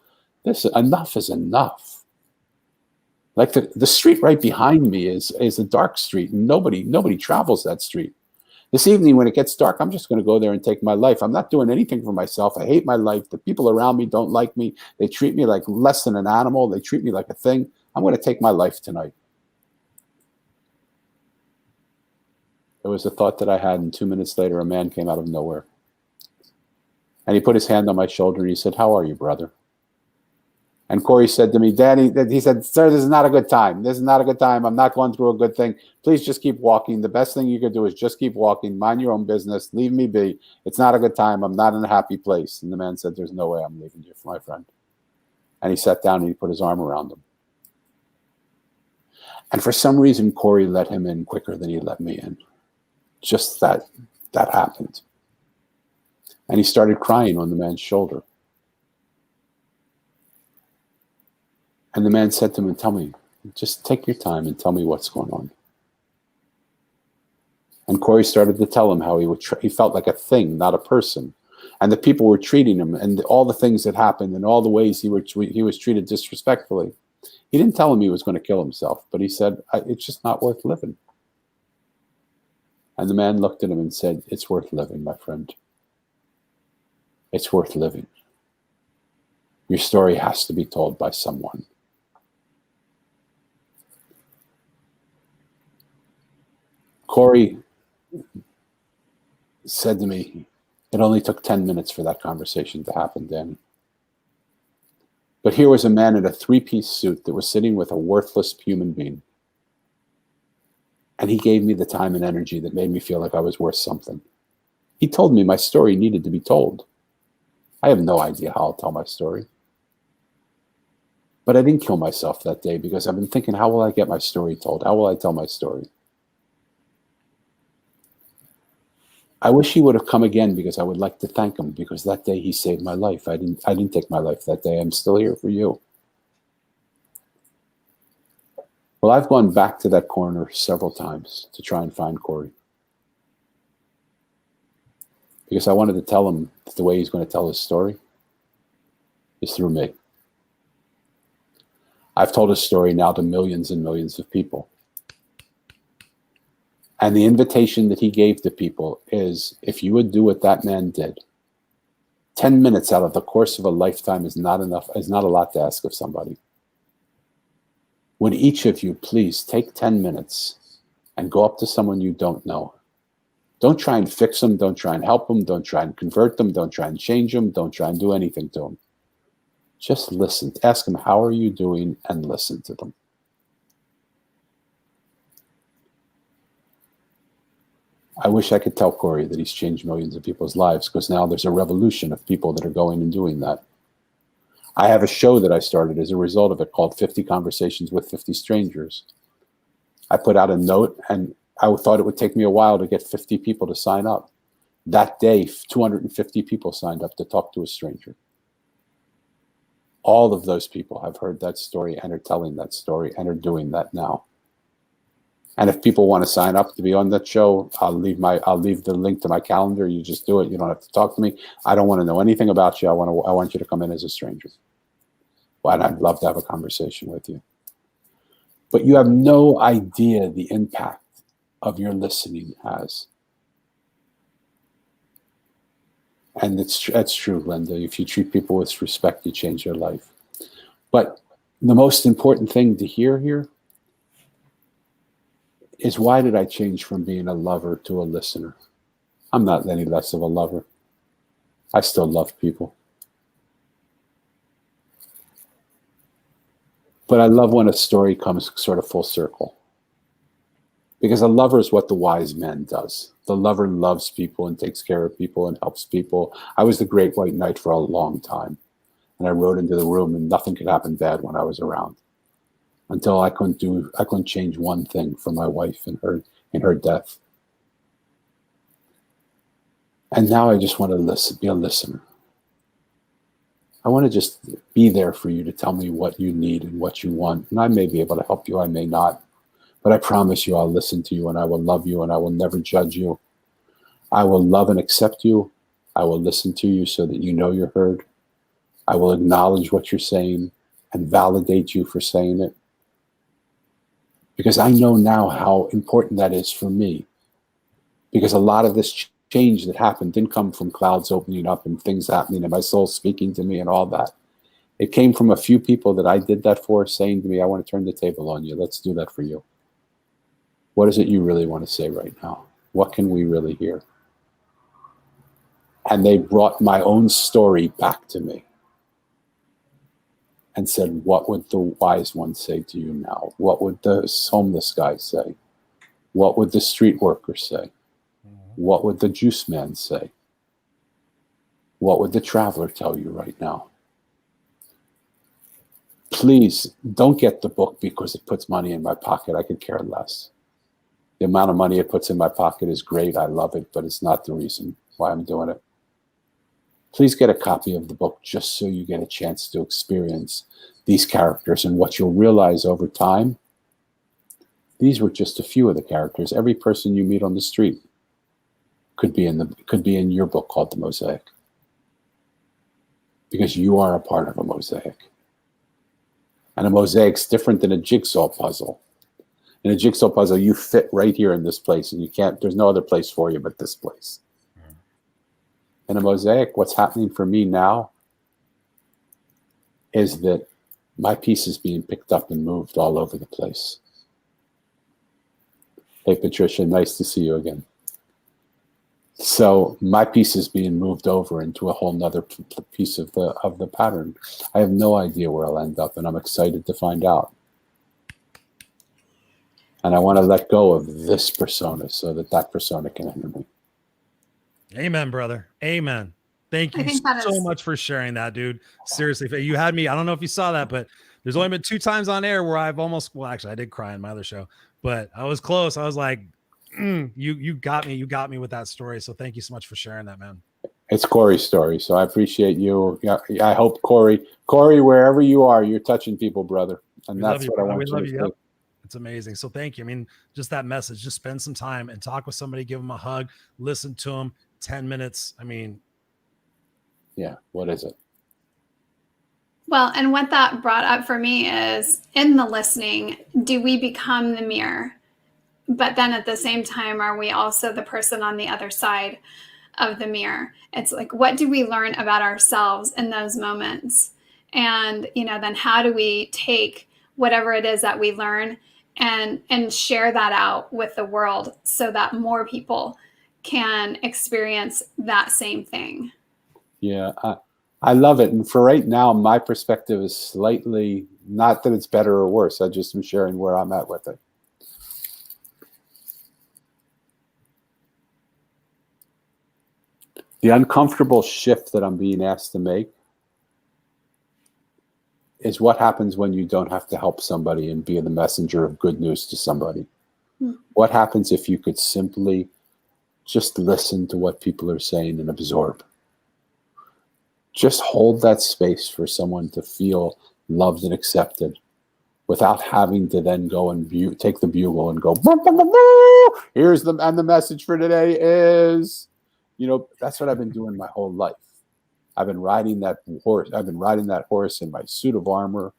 enough is enough. Like the street right behind me is a dark street, and nobody travels that street. This evening, when it gets dark, I'm just going to go there and take my life. I'm not doing anything for myself. I hate my life. The people around me don't like me. They treat me like less than an animal. They treat me like a thing. I'm going to take my life tonight. It was a thought that I had, and 2 minutes later, a man came out of nowhere. And he put his hand on my shoulder, and he said, how are you, brother? And Corey said to me, Danny, he said, sir, this is not a good time. This is not a good time. I'm not going through a good thing. Please just keep walking. The best thing you could do is just keep walking. Mind your own business. Leave me be. It's not a good time. I'm not in a happy place. And the man said, there's no way I'm leaving you, my friend. And he sat down and he put his arm around him. And for some reason, Corey let him in quicker than he let me in. Just that happened. And he started crying on the man's shoulder. And the man said to him, tell me, just take your time and tell me what's going on. And Corey started to tell him how he felt like a thing, not a person. And the people were treating him, and all the things that happened, and all the ways he was treated disrespectfully. He didn't tell him he was going to kill himself, but he said, it's just not worth living. And the man looked at him and said, it's worth living, my friend. It's worth living. Your story has to be told by someone. Corey said to me, it only took 10 minutes for that conversation to happen, Danny. But here was a man in a three-piece suit that was sitting with a worthless human being. And he gave me the time and energy that made me feel like I was worth something. He told me my story needed to be told. I have no idea how I'll tell my story. But I didn't kill myself that day, because I've been thinking, how will I get my story told? How will I tell my story? I wish he would have come again, because I would like to thank him, because that day he saved my life. I didn't take my life that day. I'm still here for you. Well, I've gone back to that corner several times to try and find Corey, because I wanted to tell him that the way he's going to tell his story is through me. I've told his story now to millions and millions of people. And the invitation that he gave to people is, if you would do what that man did, 10 minutes out of the course of a lifetime is not enough, is not a lot to ask of somebody. would each of you please take 10 minutes and go up to someone you don't know. Don't try and fix them. Don't try and help them. Don't try and convert them. Don't try and change them. Don't try and do anything to them. Just listen. Ask them, how are you doing? And listen to them. I wish I could tell Corey that he's changed millions of people's lives, because now there's a revolution of people that are going and doing that. I have a show that I started as a result of it called 50 Conversations with 50 Strangers. I put out a note, and I thought it would take me a while to get 50 people to sign up. That day, 250 people signed up to talk to a stranger. All of those people have heard that story and are telling that story and are doing that now. And if people want to sign up to be on that show, I'll leave the link to my calendar. You just do it. You don't have to talk to me. I don't want to know anything about you. I want you to come in as a stranger. Well, and I'd love to have a conversation with you. But you have no idea the impact of your listening has. And it's true, Linda. If you treat people with respect, you change their life. But the most important thing to hear here is, why did I change from being a lover to a listener? I'm not any less of a lover. I still love people. But I love when a story comes sort of full circle. Because a lover is what the wise man does. The lover loves people and takes care of people and helps people. I was the great white knight for a long time. And I rode into the room and nothing could happen bad when I was around. Until I couldn't change one thing for my wife in her death. And now I just want to be a listener. I want to just be there for you to tell me what you need and what you want. And I may be able to help you, I may not. But I promise you, I'll listen to you, and I will love you, and I will never judge you. I will love and accept you. I will listen to you so that you know you're heard. I will acknowledge what you're saying and validate you for saying it. Because I know now how important that is for me. Because a lot of this change that happened didn't come from clouds opening up and things happening and my soul speaking to me and all that. It came from a few people that I did that for, saying to me, I want to turn the table on you. Let's do that for you. What is it you really want to say right now? What can we really hear? And they brought my own story back to me and said, what would the wise one say to you now? What would the homeless guy say? What would the street worker say? What would the juice man say? What would the traveler tell you right now? Please don't get the book because it puts money in my pocket. I could care less. The amount of money it puts in my pocket is great. I love it, but it's not the reason why I'm doing it. Please get a copy of the book just so you get a chance to experience these characters. And what you'll realize over time, these were just a few of the characters. Every person you meet on the street could be in your book called The Mosaic. Because you are a part of a mosaic. And a mosaic's different than a jigsaw puzzle. In a jigsaw puzzle, you fit right here in this place, and there's no other place for you but this place. In a mosaic, what's happening for me now is that my piece is being picked up and moved all over the place. Hey, Patricia, nice to see you again. So my piece is being moved over into a whole nother piece of the pattern. I have no idea where I'll end up, and I'm excited to find out. And I want to let go of this persona so that persona can enter me. Amen, brother. Amen. Thank you so much for sharing that, dude. Seriously, you had me. I don't know if you saw that, but there's only been 2 times on air where I've actually, I did cry in my other show, but I was close. I was like, you got me. You got me with that story. So thank you so much for sharing that, man. It's Corey's story, so I appreciate you. Yeah, I hope Corey, wherever you are, you're touching people, brother. And that's what I want you to do. It's amazing. So thank you. I mean, just that message, just spend some time and talk with somebody, give them a hug, listen to them, 10 minutes. I mean, yeah, what is it? Well, and what that brought up for me is, in the listening, do we become the mirror? But then at the same time, are we also the person on the other side of the mirror? It's like, what do we learn about ourselves in those moments? And, then how do we take whatever it is that we learn, and share that out with the world so that more people can experience that same thing. Yeah, I love it. And for right now, my perspective is slightly, not that it's better or worse. I just am sharing where I'm at with it. The uncomfortable shift that I'm being asked to make is what happens when you don't have to help somebody and be the messenger of good news to somebody. What happens if you could simply just listen to what people are saying and absorb? Just hold that space for someone to feel loved and accepted without having to then go and take the bugle and go, "Boo, boo, boo, boo. Here's the message for today is," that's what I've been doing my whole life. I've been riding that horse in my suit of armor,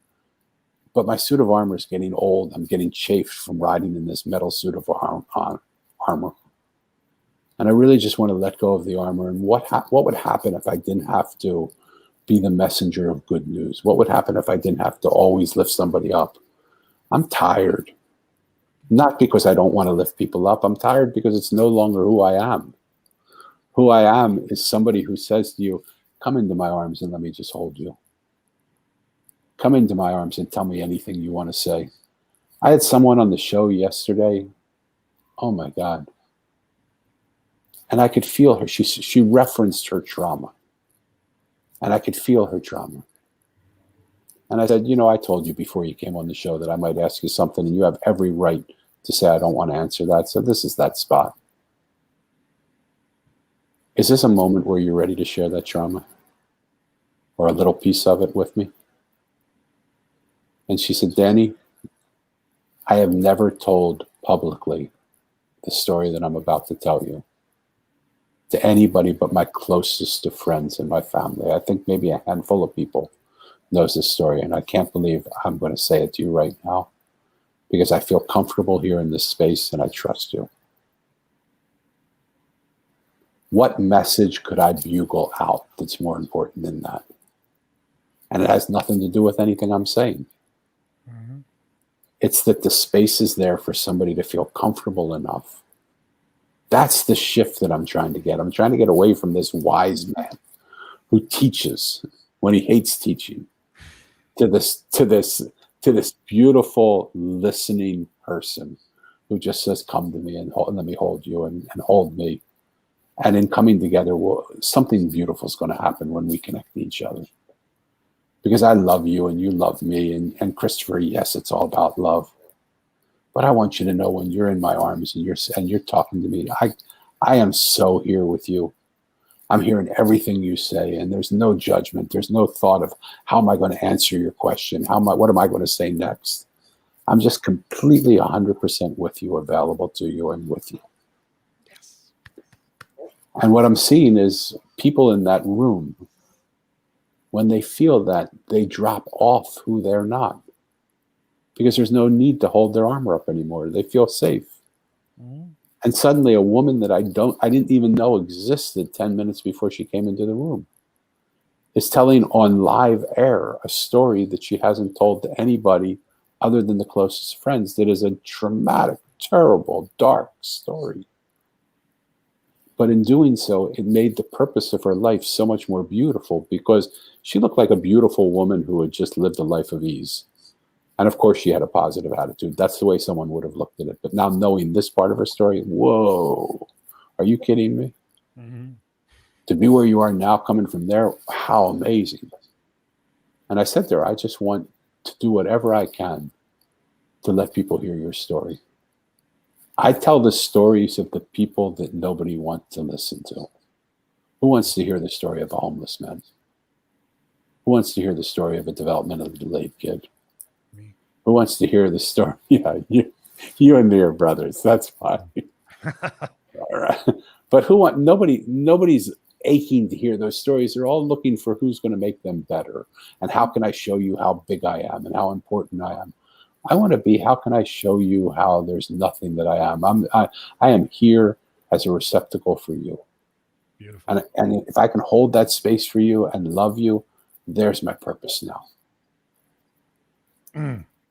but my suit of armor is getting old. I'm getting chafed from riding in this metal suit of armor. And I really just want to let go of the armor. And what would happen if I didn't have to be the messenger of good news? What would happen if I didn't have to always lift somebody up? I'm tired. Not because I don't want to lift people up. I'm tired because it's no longer who I am. Who I am is somebody who says to you, come into my arms and let me just hold you. Come into my arms and tell me anything you want to say. I had someone on the show yesterday. Oh my God. And I could feel her. She referenced her trauma. And I could feel her trauma. And I said, I told you before you came on the show that I might ask you something, and you have every right to say I don't want to answer that. So this is that spot. Is this a moment where you're ready to share that trauma? Or a little piece of it with me? And she said, Danny, I have never told publicly the story that I'm about to tell you to anybody but my closest of friends and my family. I think maybe a handful of people knows this story, and I can't believe I'm going to say it to you right now because I feel comfortable here in this space and I trust you. What message could I bugle out that's more important than that? And it has nothing to do with anything I'm saying. Mm-hmm. It's that the space is there for somebody to feel comfortable enough. That's the shift that I'm trying to get. I'm trying to get away from this wise man who teaches when he hates teaching to this beautiful listening person who just says, come to me and let me hold you and hold me. And in coming together, something beautiful is going to happen when we connect to each other. Because I love you and you love me. And Christopher, yes, it's all about love. But I want you to know when you're in my arms and you're talking to me, I am so here with you. I'm hearing everything you say, and there's no judgment. There's no thought of how am I going to answer your question? What am I going to say next? I'm just completely 100% with you, available to you and with you. Yes. And what I'm seeing is people in that room, when they feel that, they drop off who they're not. Because there's no need to hold their armor up anymore. They feel safe. Mm-hmm. And suddenly a woman that I didn't even know existed 10 minutes before she came into the room is telling on live air a story that she hasn't told to anybody other than the closest friends. That is a traumatic, terrible, dark story. But in doing so, it made the purpose of her life so much more beautiful because she looked like a beautiful woman who had just lived a life of ease. And of course, she had a positive attitude. That's the way someone would have looked at it. But now knowing this part of her story, whoa, are you kidding me? Mm-hmm. To be where you are now, coming from there, how amazing. And I said to her, I just want to do whatever I can to let people hear your story. I tell the stories of the people that nobody wants to listen to. Who wants to hear the story of a homeless man? Who wants to hear the story of a developmentally delayed kid? Who wants to hear the story? Yeah, you and me are brothers. That's fine. All right. But nobody's aching to hear those stories. They're all looking for who's going to make them better. And how can I show you how big I am and how important I am? I want to be, how can I show you how there's nothing that I am? I am here as a receptacle for you. Beautiful. And if I can hold that space for you and love you, there's my purpose now.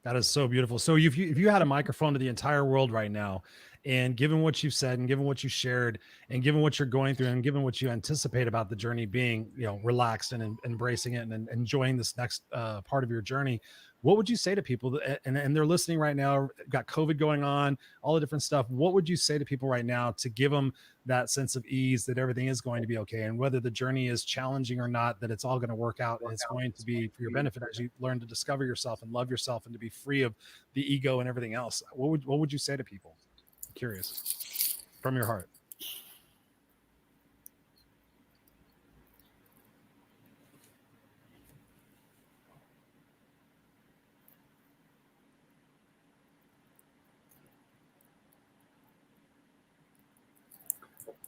That is so beautiful. So if you had a microphone to the entire world right now, and given what you've said and given what you shared and given what you're going through and given what you anticipate about the journey being, relaxed and embracing it and enjoying this next part of your journey, what would you say to people and they're listening right now, got COVID going on, all the different stuff. What would you say to people right now to give them that sense of ease that everything is going to be okay? And whether the journey is challenging or not, that it's all going to work out and it's going to be for your benefit as you learn to discover yourself and love yourself and to be free of the ego and everything else. What would you say to people? I'm curious from your heart.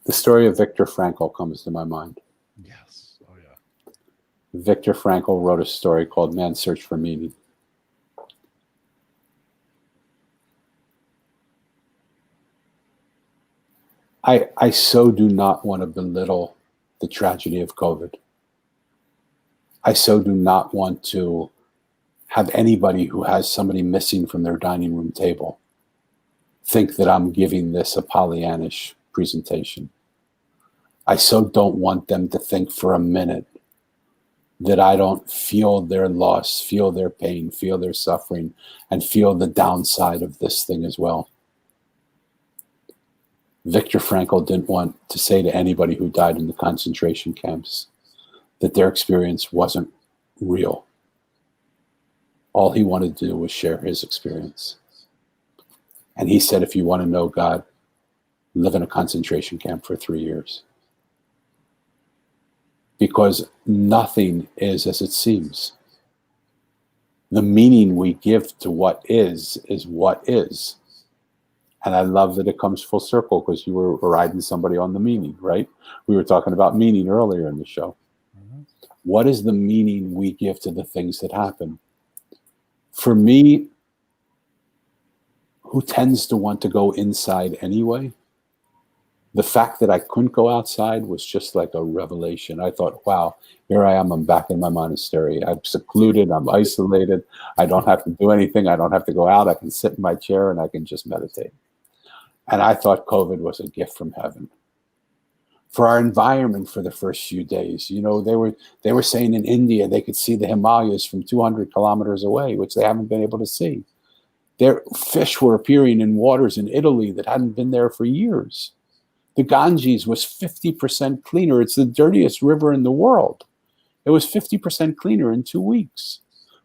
The story of Viktor Frankl comes to my mind. Yes. Oh, yeah. Viktor Frankl wrote a story called Man's Search for Meaning. I so do not want to belittle the tragedy of COVID. I so do not want to have anybody who has somebody missing from their dining room table think that I'm giving this a Pollyannish presentation. I so don't want them to think for a minute that I don't feel their loss, feel their pain, feel their suffering, and feel the downside of this thing as well. Viktor Frankl didn't want to say to anybody who died in the concentration camps that their experience wasn't real. All he wanted to do was share his experience. And he said, if you want to know God, live in a concentration camp for 3 years. Because nothing is as it seems. The meaning we give to what is what is. And I love that it comes full circle because you were riding somebody on the meaning, right? We were talking about meaning earlier in the show. Mm-hmm. What is the meaning we give to the things that happen? For me, who tends to want to go inside anyway, the fact that I couldn't go outside was just like a revelation. I thought, wow, here I am. I'm back in my monastery. I'm secluded. I'm isolated. I don't have to do anything. I don't have to go out. I can sit in my chair and I can just meditate. And I thought COVID was a gift from heaven. For our environment for the first few days, they were saying in India they could see the Himalayas from 200 kilometers away, which they haven't been able to see. Their fish were appearing in waters in Italy that hadn't been there for years. The Ganges was 50% cleaner. It's the dirtiest river in the world. It was 50% cleaner in 2 weeks.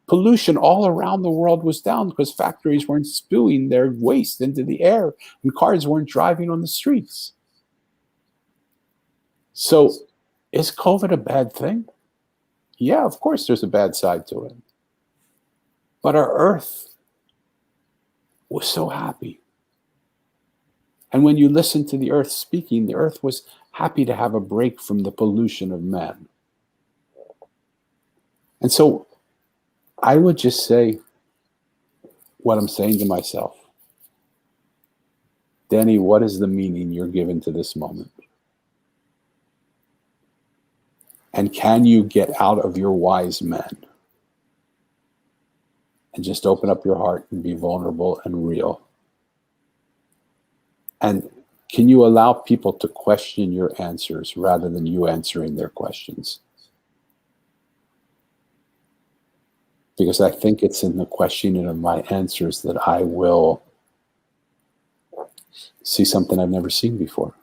Pollution all around the world was down because factories weren't spewing their waste into the air and cars weren't driving on the streets. So is COVID a bad thing? Yeah, of course there's a bad side to it. But our earth was so happy. And when you listen to the earth speaking, the earth was happy to have a break from the pollution of man. And so I would just say what I'm saying to myself. Danny, what is the meaning you're giving to this moment? And can you get out of your wise men and just open up your heart and be vulnerable and real? And can you allow people to question your answers rather than you answering their questions? Because I think it's in the questioning of my answers that I will see something I've never seen before.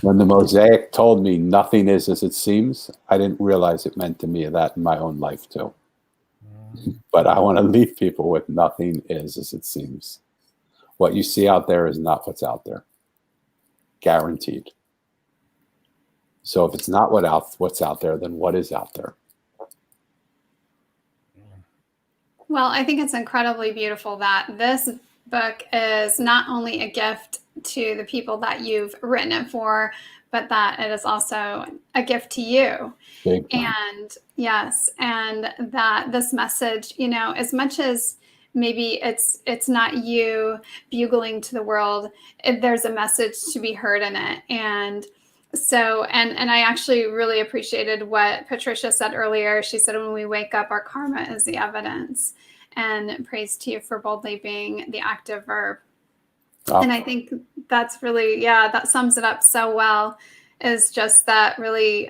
When the Mosaic told me nothing is as it seems, I didn't realize it meant to me that in my own life too. But I want to leave people with nothing is as it seems. What you see out there is not what's out there. Guaranteed. So if it's not what's out there, then what is out there? Well, I think it's incredibly beautiful that this book is not only a gift to the people that you've written it for, but that it is also a gift to you. And yes, and that this message, as much as maybe it's not you bugling to the world, there's a message to be heard in it. And So, and I actually really appreciated what Patricia said earlier. She said, when we wake up, our karma is the evidence. And praise to you for boldly being the active verb. Oh. And I think that's really, that sums it up so well, is just that really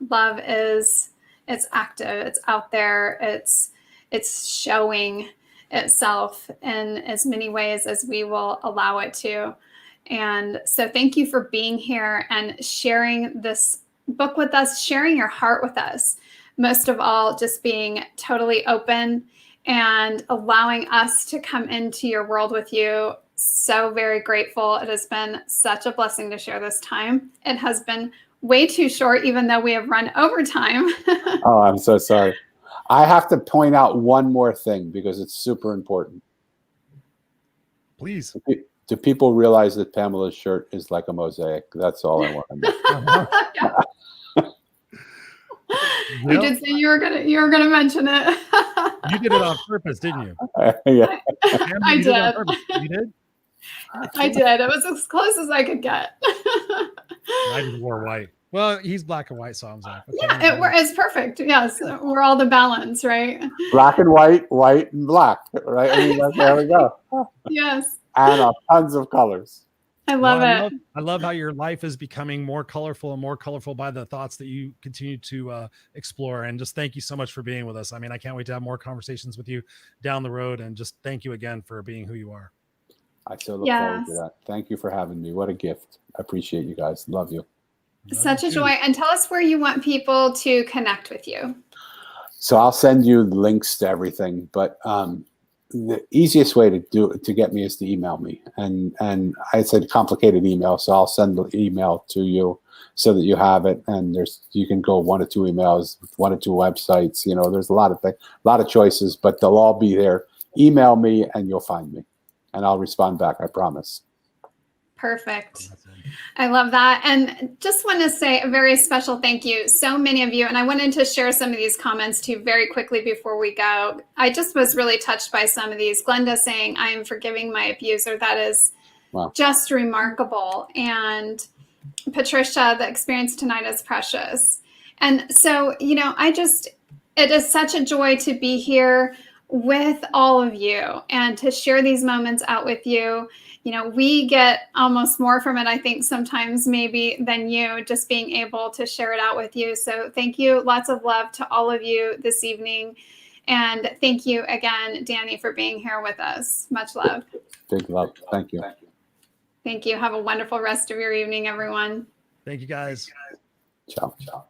love is, it's active, it's out there, it's showing itself in as many ways as we will allow it to. And so thank you for being here and sharing this book with us, sharing your heart with us. Most of all, just being totally open and allowing us to come into your world with you. So very grateful. It has been such a blessing to share this time. It has been way too short, even though we have run over time. Oh, I'm so sorry. I have to point out one more thing because it's super important. Please. Do people realize that Pamela's shirt is like a mosaic? That's all I want to know. You did say you were gonna mention it. You did it on purpose, didn't you? Yeah. I did. You did? I did. It was as close as I could get. Oh. I just wore white. Well, he's black and white, so I was like, okay, yeah, it's perfect. Yes, we're all the balance, right? Black and white, white and black, right? I mean, there we go. Yes. And tons of colors. I love it. I love how your life is becoming more colorful and more colorful by the thoughts that you continue to explore. And just thank you so much for being with us. I mean, I can't wait to have more conversations with you down the road. And just thank you again for being who you are. I so look forward to that. Thank you for having me. What a gift. I appreciate you guys. Love you. Such a joy. And tell us where you want people to connect with you. So I'll send you the links to everything, but the easiest way to get me is to email me. And it's a complicated email, so I'll send the email to you so that you have it. And you can go 1 or 2 emails, 1 or 2 websites. You know, there's a lot of choices, but they'll all be there. Email me and you'll find me, and I'll respond back. I promise. Perfect. I love that. And just want to say a very special thank you. So many of you, and I wanted to share some of these comments too very quickly before we go. I just was really touched by some of these. Glenda saying, I am forgiving my abuser. That is just remarkable. And Patricia, the experience tonight is precious. And so, you know, it is such a joy to be here with all of you and to share these moments out with you. You know, we get almost more from it, I think, sometimes maybe than you, just being able to share it out with you. So thank you. Lots of love to all of you this evening. And thank you again, Danny, for being here with us. Much love. Big love. Thank you. Thank you. Have a wonderful rest of your evening, everyone. Thank you, guys. Ciao. Ciao.